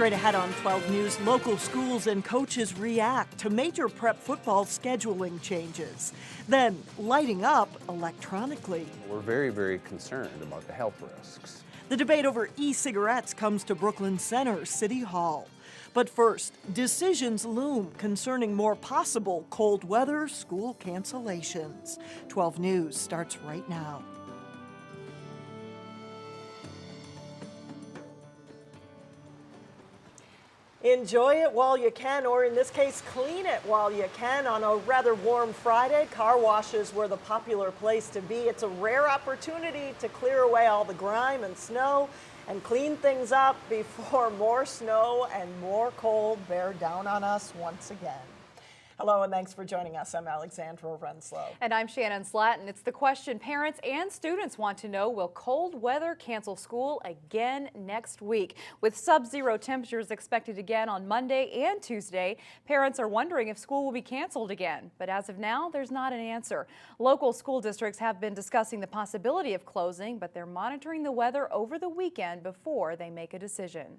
Straight ahead on 12 News, local schools and coaches react to major prep football scheduling changes. Then lighting up electronically. We're very, very concerned about the health risks. The debate over e-cigarettes comes to Brooklyn Center City Hall. But first, decisions loom concerning more possible cold weather school cancellations. 12 News starts right now. Enjoy it while you can, or in this case, clean it while you can. On a rather warm Friday, car washes were the popular place to be. It's a rare opportunity to clear away all the grime and snow and clean things up before more snow and more cold bear down on us once again. Hello and thanks for joining us. I'm Alexandra Renslow. And I'm Shannon Slatton. It's the question parents and students want to know: will cold weather cancel school again next week? With sub-zero temperatures expected again on Monday and Tuesday, parents are wondering if school will be canceled again. But as of now, there's not an answer. Local school districts have been discussing the possibility of closing, but they're monitoring the weather over the weekend before they make a decision.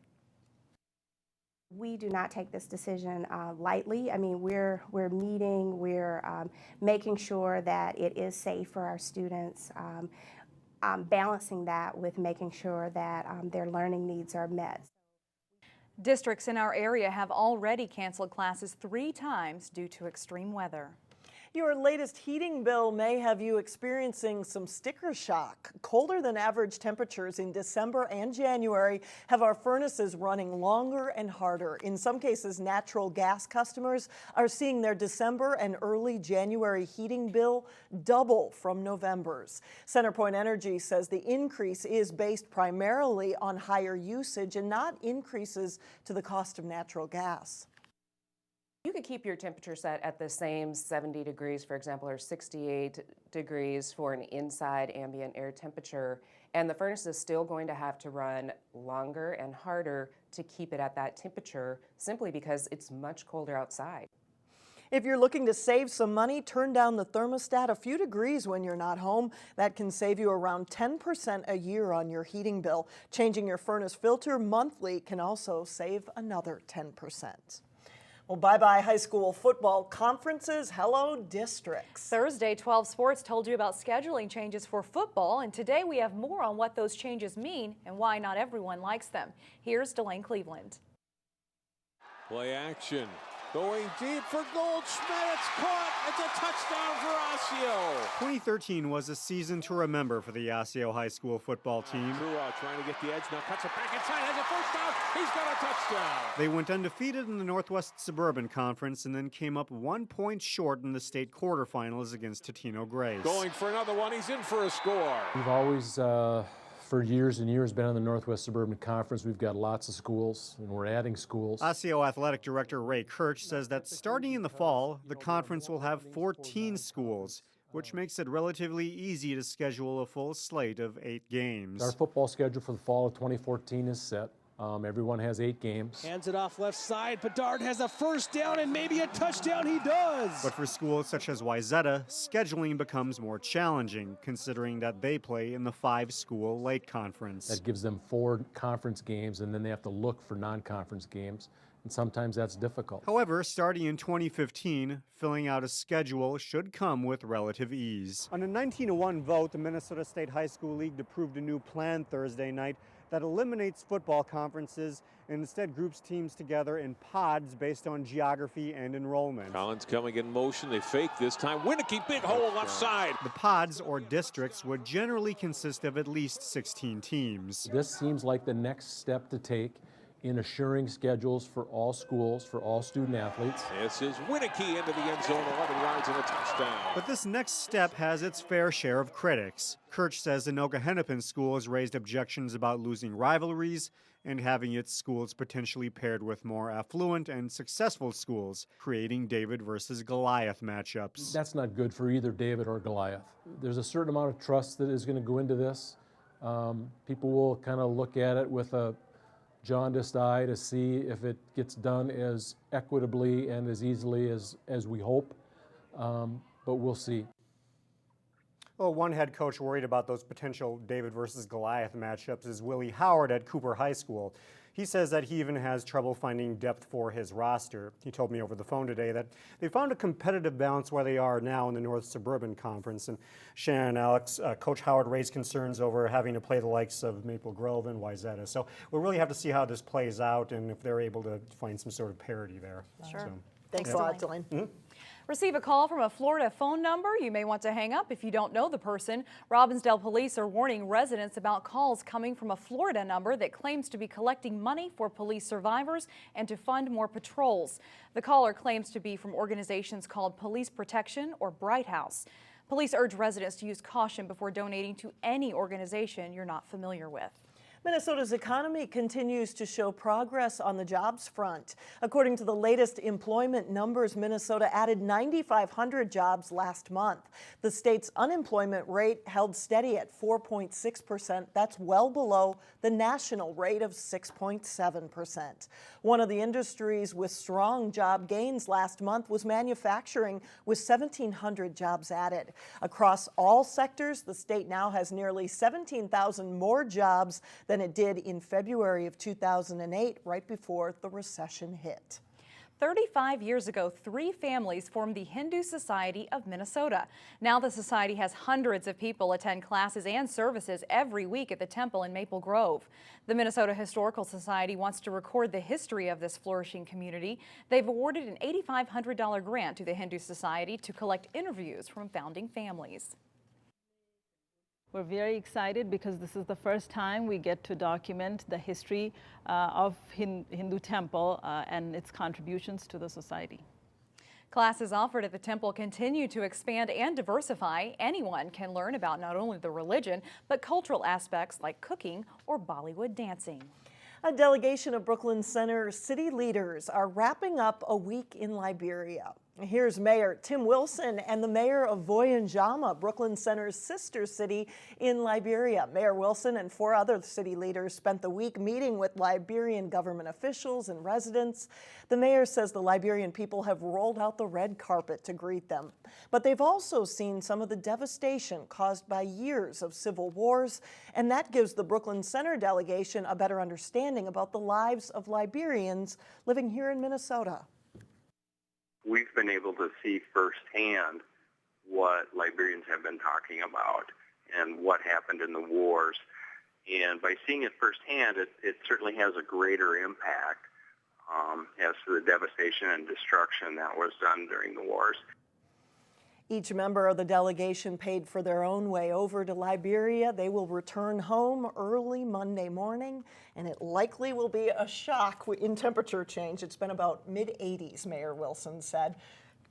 We do not take this decision lightly. I mean, we're meeting, we're making sure that it is safe for our students, balancing that with making sure that their learning needs are met. Districts in our area have already canceled classes 3 times due to extreme weather. Your latest heating bill may have you experiencing some sticker shock. Colder than average temperatures in December and January have our furnaces running longer and harder. In some cases, natural gas customers are seeing their December and early January heating bill double from November's. CenterPoint Energy says the increase is based primarily on higher usage and not increases to the cost of natural gas. You could keep your temperature set at the same 70 degrees, for example, or 68 degrees for an inside ambient air temperature, and the furnace is still going to have to run longer and harder to keep it at that temperature, simply because it's much colder outside. If you're looking to save some money, turn down the thermostat a few degrees when you're not home. That can save you around 10% a year on your heating bill. Changing your furnace filter monthly can also save another 10%. Well, bye-bye high school football conferences, hello districts. Thursday, 12 Sports told you about scheduling changes for football, and today we have more on what those changes mean and why not everyone likes them. Here's Delane Cleveland. Play action. Going deep for Goldschmidt. It's caught. It's a touchdown for Osseo. 2013 was a season to remember for the Osseo High School football team. Truaw trying to get the edge. Now cuts it back inside. Has a first down. He's got a touchdown. They went undefeated in the Northwest Suburban Conference and then came up 1 point short in the state quarterfinals against Totino Grace. Going for another one. He's in for a score. We've always, for years and years, been on the Northwest Suburban Conference. We've got lots of schools, and we're adding schools. Osseo Athletic Director Ray Kirch says that starting in the fall, the conference will have 14 schools, which makes it relatively easy to schedule a full slate of 8 games. Our football schedule for the fall of 2014 is set. Everyone has 8 games. Hands it off left side. Bedard has a first down and maybe a touchdown. He does. But for schools such as Wayzata, scheduling becomes more challenging, considering that they play in the 5-school Lake Conference. That gives them 4 conference games, and then they have to look for non-conference games, and sometimes that's difficult. However, starting in 2015, filling out a schedule should come with relative ease. On a 19-1 vote, the Minnesota State High School League approved a new plan Thursday night that eliminates football conferences and instead groups teams together in pods based on geography and enrollment. Collins coming in motion. They fake this time. Winicky, big hole left side. The pods, or districts, would generally consist of at least 16 teams. This seems like the next step to take in assuring schedules for all schools, for all student athletes. This is Winicky into the end zone, 11 yards and a touchdown. But this next step has its fair share of critics. Kirch says Anoka Hennepin School has raised objections about losing rivalries and having its schools potentially paired with more affluent and successful schools, creating David versus Goliath matchups. That's not good for either David or Goliath. There's a certain amount of trust that is going to go into this. People will kind of look at it with a jaundiced eye to see if it gets done as equitably and as easily as we hope, but we'll see. Well, one head coach worried about those potential David versus Goliath matchups is Willie Howard at Cooper High School. He says that he even has trouble finding depth for his roster. He told me over the phone today that they found a competitive balance where they are now in the North Suburban Conference. And Shannon and Alex, Coach Howard raised concerns over having to play the likes of Maple Grove and Wayzata. So we'll really have to see how this plays out and if they're able to find some sort of parity there. Sure. So, Thanks a lot, Delane. Receive a call from a Florida phone number. You may want to hang up if you don't know the person. Robbinsdale police are warning residents about calls coming from a Florida number that claims to be collecting money for police survivors and to fund more patrols. The caller claims to be from organizations called Police Protection or Bright House. Police urge residents to use caution before donating to any organization you're not familiar with. Minnesota's economy continues to show progress on the jobs front. According to the latest employment numbers, Minnesota added 9,500 jobs last month. The state's unemployment rate held steady at 4.6%. That's well below the national rate of 6.7%. One of the industries with strong job gains last month was manufacturing, with 1,700 jobs added. Across all sectors, the state now has nearly 17,000 more jobs than it did in February of 2008, right before the recession hit. 35 years ago, 3 families formed the Hindu Society of Minnesota. Now the society has hundreds of people attend classes and services every week at the temple in Maple Grove. The Minnesota Historical Society wants to record the history of this flourishing community. They've awarded an $8,500 grant to the Hindu Society to collect interviews from founding families. We're very excited because this is the first time we get to document the history of Hindu temple and its contributions to the society. Classes offered at the temple continue to expand and diversify. Anyone can learn about not only the religion, but cultural aspects like cooking or Bollywood dancing. A delegation of Brooklyn Center city leaders are wrapping up a week in Liberia. Here's Mayor Tim Wilson and the mayor of Wayzata, Brooklyn Center's sister city in Liberia. Mayor Wilson and 4 other city leaders spent the week meeting with Liberian government officials and residents. The mayor says the Liberian people have rolled out the red carpet to greet them. But they've also seen some of the devastation caused by years of civil wars, and that gives the Brooklyn Center delegation a better understanding about the lives of Liberians living here in Minnesota. We've been able to see firsthand what Liberians have been talking about and what happened in the wars. And by seeing it firsthand, it certainly has a greater impact as to the devastation and destruction that was done during the wars. Each member of the delegation paid for their own way over to Liberia. They will return home early Monday morning, and it likely will be a shock in temperature change. It's been about mid-80s, Mayor Wilson said.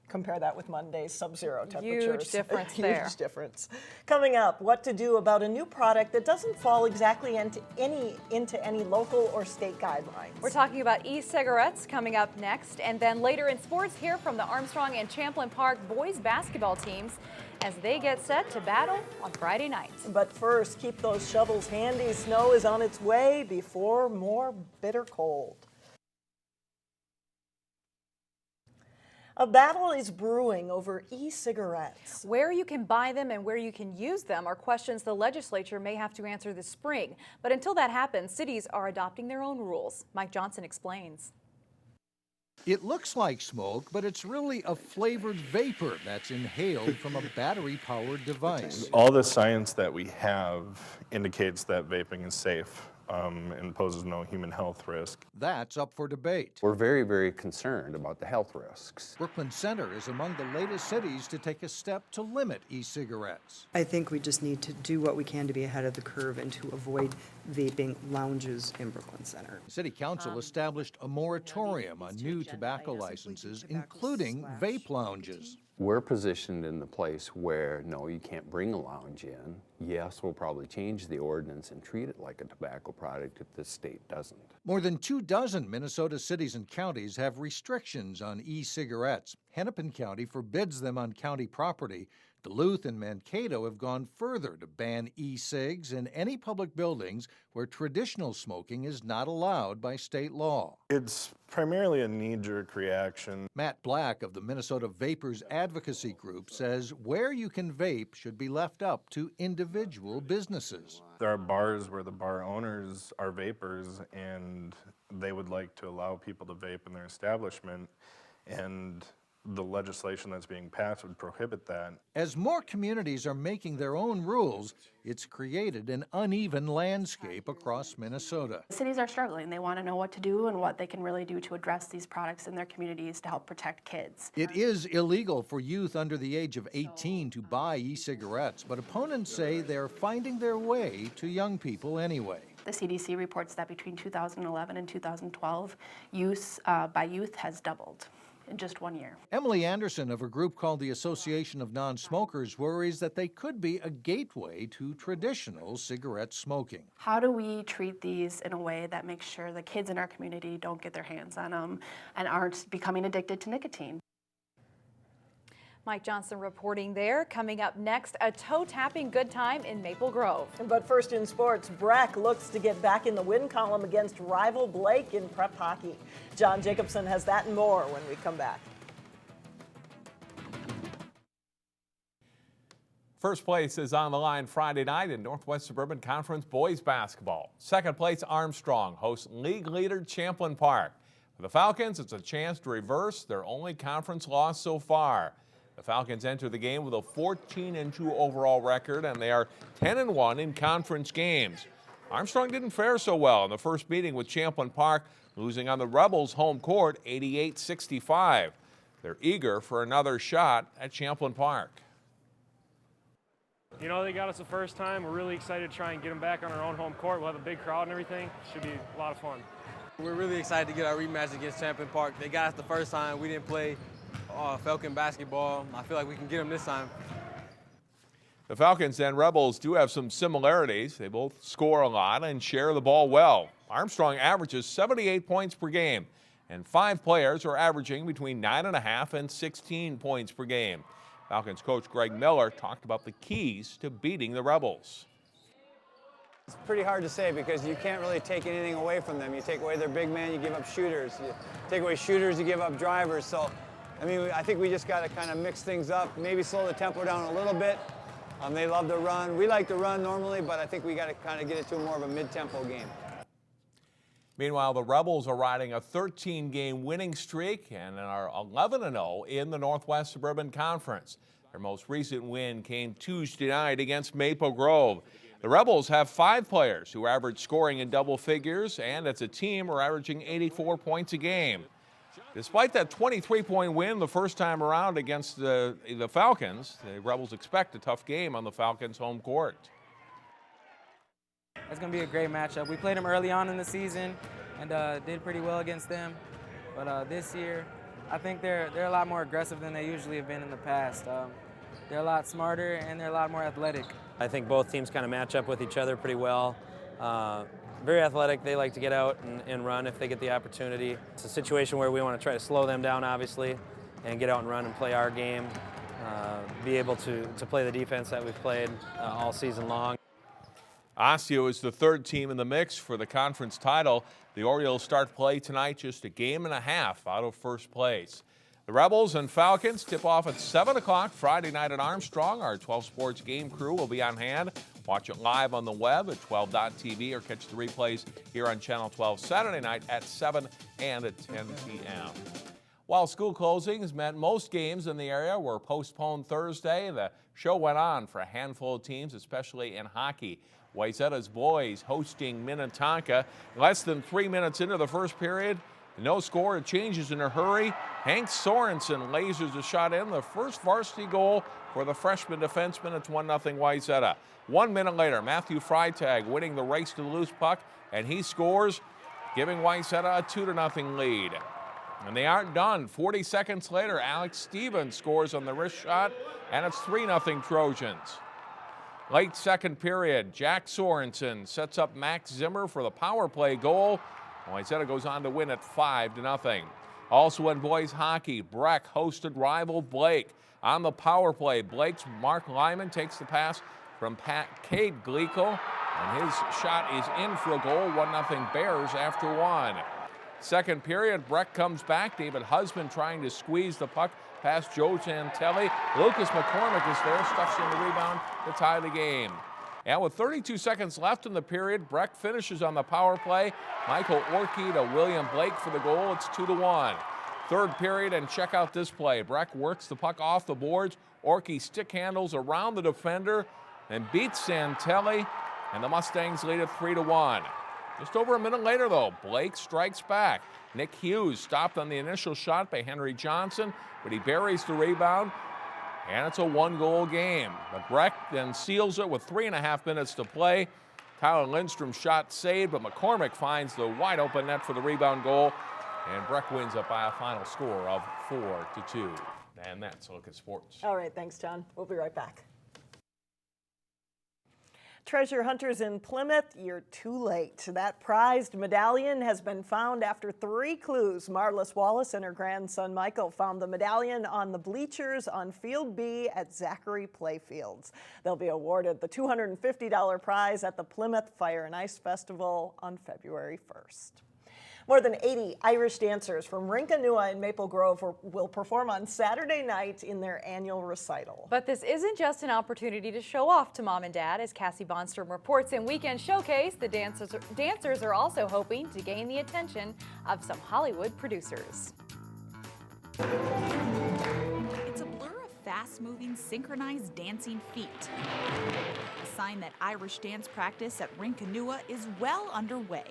Compare that with Monday's sub-zero temperatures. Huge difference there. Huge difference. Coming up, what to do about a new product that doesn't fall exactly into any local or state guidelines. We're talking about e-cigarettes coming up next, and then later in sports, hear from the Armstrong and Champlin Park boys basketball teams as they get set to battle on Friday night. But first, keep those shovels handy. Snow is on its way before more bitter cold. A battle is brewing over e-cigarettes. Where you can buy them and where you can use them are questions the legislature may have to answer this spring. But until that happens, cities are adopting their own rules. Mike Johnson explains. It looks like smoke, but it's really a flavored vapor that's inhaled from a battery-powered device. All the science that we have indicates that vaping is safe and poses no human health risk. That's up for debate. We're very, very concerned about the health risks. Brooklyn Center is among the latest cities to take a step to limit e-cigarettes. I think we just need to do what we can to be ahead of the curve and to avoid vaping lounges in Brooklyn Center. City Council established a moratorium on new tobacco licenses, including vape lounges. We're positioned in the place where, no, you can't bring a lounge in. Yes, we'll probably change the ordinance and treat it like a tobacco product if the state doesn't. More than 24 Minnesota cities and counties have restrictions on e-cigarettes. Hennepin County forbids them on county property. Duluth and Mankato have gone further to ban e-cigs in any public buildings where traditional smoking is not allowed by state law. It's primarily a knee-jerk reaction. Matt Black of the Minnesota Vapors Advocacy Group says where you can vape should be left up to individual businesses. There are bars where the bar owners are vapors and they would like to allow people to vape in their establishment, and the legislation that's being passed would prohibit that. As more communities are making their own rules, it's created an uneven landscape across Minnesota. Cities are struggling. They want to know what to do and what they can really do to address these products in their communities to help protect kids. It is illegal for youth under the age of 18 to buy e-cigarettes, but opponents say they're finding their way to young people anyway. The CDC reports that between 2011 and 2012, use by youth has doubled in just 1 year. Emily Anderson of a group called the Association of Non-Smokers worries that they could be a gateway to traditional cigarette smoking. How do we treat these in a way that makes sure the kids in our community don't get their hands on them and aren't becoming addicted to nicotine? Mike Johnson reporting there. Coming up next, a toe-tapping good time in Maple Grove. But first in sports, Breck looks to get back in the win column against rival Blake in prep hockey. John Jacobson has that and more when we come back. First place is on the line Friday night in Northwest Suburban Conference boys basketball. Second place, Armstrong hosts league leader Champlin Park. For the Falcons, it's a chance to reverse their only conference loss so far. The Falcons enter the game with a 14-2 overall record, and they are 10-1 in conference games. Armstrong didn't fare so well in the first meeting with Champlin Park, losing on the Rebels' home court 88-65. They're eager for another shot at Champlin Park. You know, they got us the first time. We're really excited to try and get them back on our own home court. We'll have a big crowd and everything. Should be a lot of fun. We're really excited to get our rematch against Champlin Park. They got us the first time. We didn't play Falcon basketball. I feel like we can get them this time. The Falcons and Rebels do have some similarities. They both score a lot and share the ball well. Armstrong averages 78 points per game, and 5 players are averaging between 9.5 and 16 points per game. Falcons coach Greg Miller talked about the keys to beating the Rebels. It's pretty hard to say because you can't really take anything away from them. You take away their big man, you give up shooters. You take away shooters, you give up drivers. So, I mean, I think we just got to kind of mix things up, maybe slow the tempo down a little bit. They love to run. We like to run normally, but I think we got to kind of get it to more of a mid-tempo game. Meanwhile, the Rebels are riding a 13-game winning streak and are 11-0 in the Northwest Suburban Conference. Their most recent win came Tuesday night against Maple Grove. The Rebels have 5 players who average scoring in double figures, and as a team are averaging 84 points a game. Despite that 23-point win the first time around against the Falcons, the Rebels expect a tough game on the Falcons' home court. It's going to be a great matchup. We played them early on in the season and did pretty well against them. But this year, I think they're a lot more aggressive than they usually have been in the past. They're a lot smarter and they're a lot more athletic. I think both teams kind of match up with each other pretty well. Very athletic. They like to get out and run if they get the opportunity. It's a situation where we want to try to slow them down, obviously, and get out and run and play our game. Be able to play the defense that we've played all season long. Osseo is the third team in the mix for the conference title. The Orioles start play tonight just a game and a half out of first place. The Rebels and Falcons tip off at 7 o'clock Friday night at Armstrong. Our 12 Sports game crew will be on hand. Watch it live on the web at 12.tv or catch the replays here on Channel 12 Saturday night at 7 and at 10 p.m. While school closings meant most games in the area were postponed Thursday, the show went on for a handful of teams, especially in hockey. Wayzata's boys hosting Minnetonka. Less than 3 minutes into the first period, no score, it changes in a hurry. Hank Sorensen lasers a shot in, the first varsity goal for the freshman defenseman. It's 1-0 Wayzata. 1 minute later, Matthew Freitag winning the race to the loose puck, and he scores, giving Wayzata a 2-0 lead. And they aren't done. 40 seconds later, Alex Stevens scores on the wrist shot, and it's 3-0 Trojans. Late second period, Jack Sorensen sets up Max Zimmer for the power play goal. Wayzata goes on to win at 5-0. Also in boys hockey, Breck hosted rival Blake. On the power play, Blake's Mark Lyman takes the pass from Cade Glico, and his shot is in for a goal. 1-0 Bears after one. Second period, Breck comes back. David Husband trying to squeeze the puck past Joe Chantelli. Lucas McCormick is there, stuffs in the rebound to tie the game. And with 32 seconds left in the period, Breck finishes on the power play. Michael Orkey to William Blake for the goal. It's 2-1. Third period, and check out this play. Breck works the puck off the boards. Orkey stick handles around the defender and beats Santelli, and the Mustangs lead it 3-1. Just over a minute later, though, Blake strikes back. Nick Hughes stopped on the initial shot by Henry Johnson, but he buries the rebound, and it's a one-goal game. But Breck then seals it with 3.5 minutes to play. Tyler Lindstrom's shot saved, but McCormick finds the wide-open net for the rebound goal, and Breck wins it by a final score of 4-2. And that's a look at sports. All right, thanks, John. We'll be right back. Treasure hunters in Plymouth, you're too late. That prized medallion has been found after 3 clues. Marlis Wallace and her grandson Michael found the medallion on the bleachers on Field B at Zachary Playfields. They'll be awarded the $250 prize at the Plymouth Fire and Ice Festival on February 1st. More than 80 Irish dancers from Rinkanua in Maple Grove will perform on Saturday night in their annual recital. But this isn't just an opportunity to show off to mom and dad. As Cassie Bonstrom reports in Weekend Showcase, the dancers are also hoping to gain the attention of some Hollywood producers. It's a blur of fast-moving, synchronized dancing feet. A sign that Irish dance practice at Rinkanua is well underway.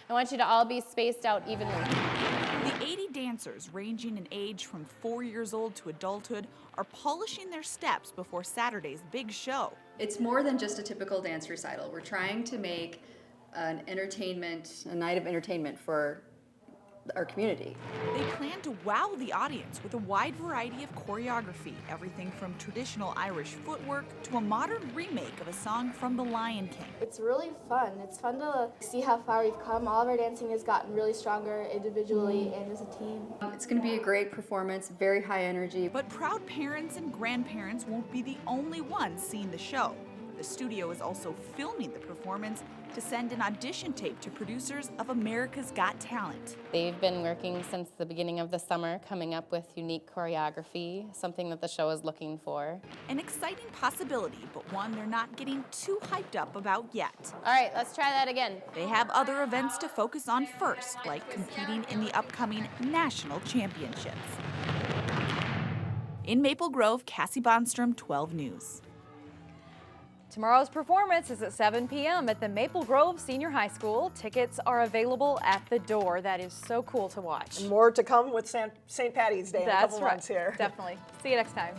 I want you to all be spaced out evenly. The 80 dancers, ranging in age from 4 years old to adulthood, are polishing their steps before Saturday's big show. It's more than just a typical dance recital. We're trying to make a night of entertainment for our community. They plan to wow the audience with a wide variety of choreography, everything from traditional Irish footwork to a modern remake of a song from The Lion King. It's really fun. It's fun to see how far we've come. All of our dancing has gotten really stronger individually and as a team. It's going to be a great performance, very high energy. But proud parents and grandparents won't be the only ones seeing the show. The studio is also filming the performance to send an audition tape to producers of America's Got Talent. They've been working since the beginning of the summer, coming up with unique choreography, something that the show is looking for. An exciting possibility, but one they're not getting too hyped up about yet. All right, let's try that again. They have other events to focus on first, like competing in the upcoming national championships. In Maple Grove, Cassie Bonstrom, 12 News. Tomorrow's performance is at 7 p.m. at the Maple Grove Senior High School. Tickets are available at the door. That is so cool to watch. And more to come with St. Patty's Day in a couple months here. Definitely. See you next time.